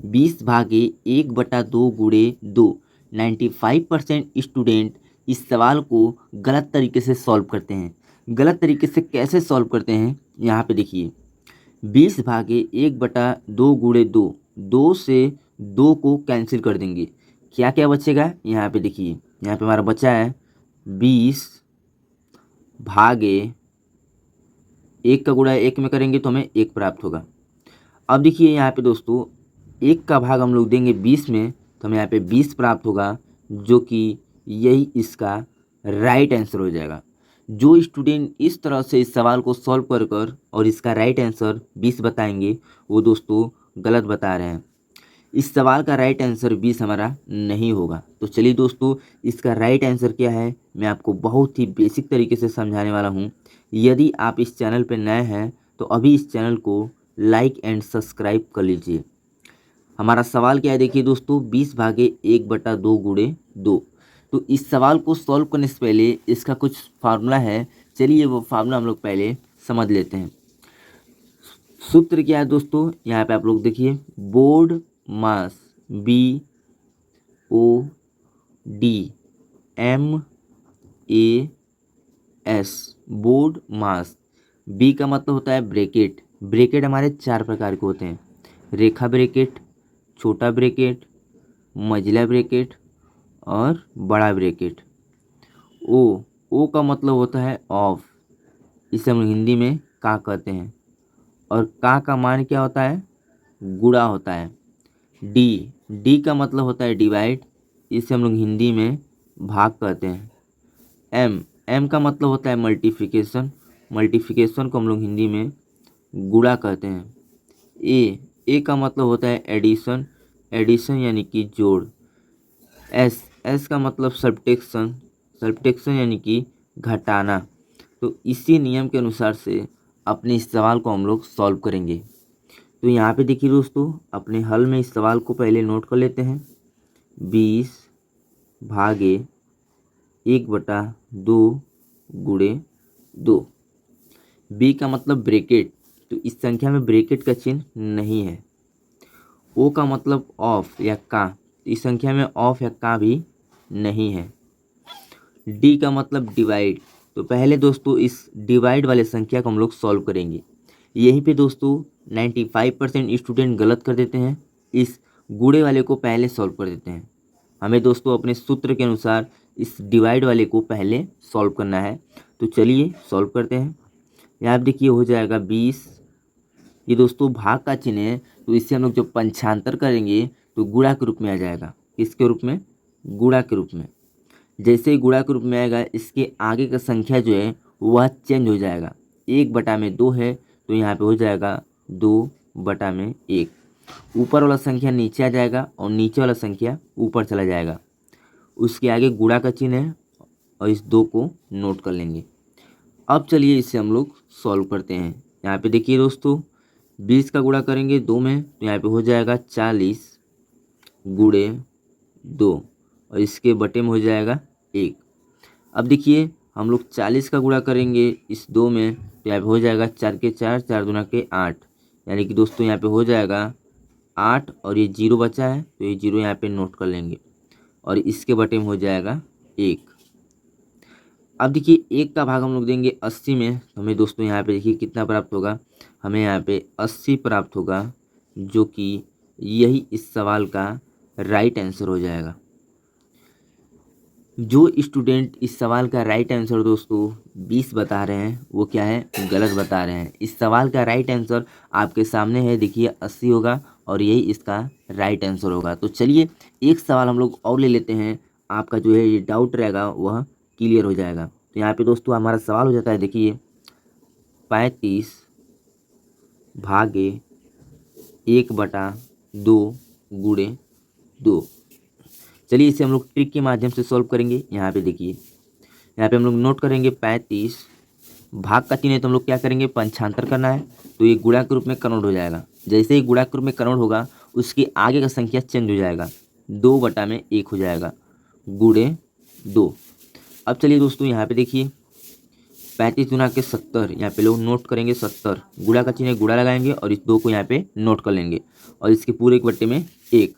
20/1/2 गुणे 2। 95% स्टूडेंट इस सवाल को गलत तरीके से सॉल्व करते हैं। गलत तरीके से कैसे सॉल्व करते हैं, यहाँ पे देखिए। 20/1/2 गुणे 2, 2 से 2 को कैंसिल कर देंगे। क्या क्या बचेगा, यहाँ पे देखिए। यहाँ पे हमारा बचा है 20/1 का गुणा 1 में करेंगे तो हमें 1 प्राप्त होगा। अब देखिए यहाँ पे दोस्तों, 1 का भाग हम लोग देंगे 20 में तो हमें यहाँ पे 20 प्राप्त होगा, जो कि यही इसका राइट आंसर हो जाएगा। जो स्टूडेंट इस तरह से इस सवाल को सॉल्व कर कर और इसका राइट आंसर 20 बताएंगे, वो दोस्तों गलत बता रहे हैं। इस सवाल का राइट आंसर 20 हमारा नहीं होगा। तो चलिए दोस्तों, इसका राइट आंसर क्या है मैं आपको बहुत ही बेसिक तरीके से समझाने वाला हूँ। यदि आप इस चैनल पर नए हैं तो अभी इस चैनल को लाइक एंड सब्सक्राइब कर लीजिए। हमारा सवाल क्या है, देखिए दोस्तों, 20/1/2 गुणे 2। तो इस सवाल को सॉल्व करने से पहले इसका कुछ फार्मूला है। चलिए वो फार्मूला हम लोग पहले समझ लेते हैं। सूत्र क्या है दोस्तों, यहाँ पे आप लोग देखिए। बोर्ड मास BODMAS, बोर्ड मास। बी का मतलब होता है ब्रैकेट। ब्रैकेट हमारे 4 प्रकार के होते हैं। रेखा ब्रैकेट, छोटा ब्रैकेट, मंझला ब्रैकेट और बड़ा ब्रैकेट। ओ का मतलब होता है ऑफ, इसे हम हिंदी में का कहते हैं। और का मान क्या होता है, गुणा होता है। डी का मतलब होता है डिवाइड, इसे हम लोग हिंदी में भाग कहते हैं। एम का मतलब होता है मल्टीप्लिकेशन, मल्टीप्लिकेशन को हम लोग हिंदी में गुणा कहते हैं। ए का मतलब होता है एडिशन, एडिशन यानी कि जोड़। एस का मतलब सब्ट्रैक्शन, सब्ट्रैक्शन यानी कि घटाना। तो इसी नियम के अनुसार से अपने इस सवाल को हम लोग सॉल्व करेंगे। तो यहाँ पे देखिए दोस्तों, अपने हल में इस सवाल को पहले नोट कर लेते हैं। 20/1/2 गुणे 2। बी का मतलब ब्रैकेट, तो इस संख्या में ब्रैकेट का चिन्ह नहीं है। ओ का मतलब ऑफ या का, तो इस संख्या में ऑफ या का भी नहीं है। डी का मतलब डिवाइड, तो पहले दोस्तों इस डिवाइड वाले संख्या को हम लोग सॉल्व करेंगे। यहीं पे दोस्तों 95% स्टूडेंट गलत कर देते हैं, इस गुणे वाले को पहले सॉल्व कर देते हैं। हमें दोस्तों अपने सूत्र के अनुसार इस डिवाइड वाले को पहले सॉल्व करना है। तो चलिए सॉल्व करते हैं। यहाँ देखिए हो जाएगा 20, ये दोस्तों भाग का चिन्ह है, तो इससे हम लोग जब पंचांतर करेंगे तो गुणा के रूप में आ जाएगा। किसके रूप में, गुणा के रूप में। जैसे ही गुणा के रूप में आएगा, इसके आगे का संख्या जो है वह चेंज हो जाएगा। 1/2 है तो यहाँ पे हो जाएगा 2/1। ऊपर वाला संख्या नीचे आ जाएगा और नीचे वाला संख्या ऊपर चला जाएगा। उसके आगे गुणा का चिन्ह है और इस 2 को नोट कर लेंगे। अब चलिए इसे हम लोग सॉल्व करते हैं। यहाँ पे देखिए दोस्तों, 20 का गुणा करेंगे 2 में तो यहाँ पे हो जाएगा 40 गुणे 2 और इसके बटे में हो जाएगा 1। अब देखिए हम लोग 40 का गुणा करेंगे इस 2 में तो यहाँ पे हो जाएगा 4 के 4, 4 दूना के 8, यानी कि दोस्तों यहाँ पे हो जाएगा 8 और ये 0 बचा है तो ये 0 यहाँ पे नोट कर लेंगे और इसके बटे में हो जाएगा 1। अब देखिए 1 का भाग हम लोग देंगे 80 में तो हमें दोस्तों यहाँ पे देखिए कितना प्राप्त होगा, हमें यहाँ पे 80 प्राप्त होगा, जो कि यही इस सवाल का राइट आंसर हो जाएगा। जो स्टूडेंट इस सवाल का राइट आंसर दोस्तों 20 बता रहे हैं, वो क्या है, गलत बता रहे हैं। इस सवाल का राइट आंसर आपके सामने है, देखिए 80 होगा और यही इसका राइट आंसर होगा। तो चलिए एक सवाल हम लोग और ले लेते हैं, आपका जो है ये डाउट रहेगा वह क्लियर हो जाएगा। तो यहाँ पे दोस्तों हमारा सवाल हो जाता है, देखिए 35/1/2 गुणे 2। चलिए इसे हम लोग ट्रिक के माध्यम से सॉल्व करेंगे। यहाँ पे देखिए, यहाँ पे हम लोग नोट करेंगे 35, भाग का चिन्ह है तो हम लोग क्या करेंगे, पंचांतर करना है तो ये गुणा के रूप में कन्वर्ट हो जाएगा। जैसे ही गुणा के रूप में कन्वर्ट होगा उसके आगे का संख्या चेंज हो जाएगा, 2/1 हो जाएगा गुणे 2। अब चलिए दोस्तों यहाँ पे देखिए 35 गुना के 70, यहाँ पे लोग नोट करेंगे 70, गुणा का चिन्ह गुणा लगाएंगे और इस 2 को यहाँ पे नोट कर लेंगे और इसके पूरे 1/1।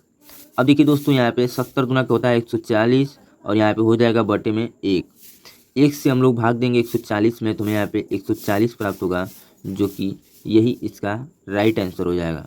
अब देखिए दोस्तों, यहाँ पे 70 गुना का होता है 140 और यहाँ पे हो जाएगा बटे में 1 से हम लोग भाग देंगे 140 में, तो हमें यहाँ पे 140 प्राप्त होगा, जो कि यही इसका राइट आंसर हो जाएगा।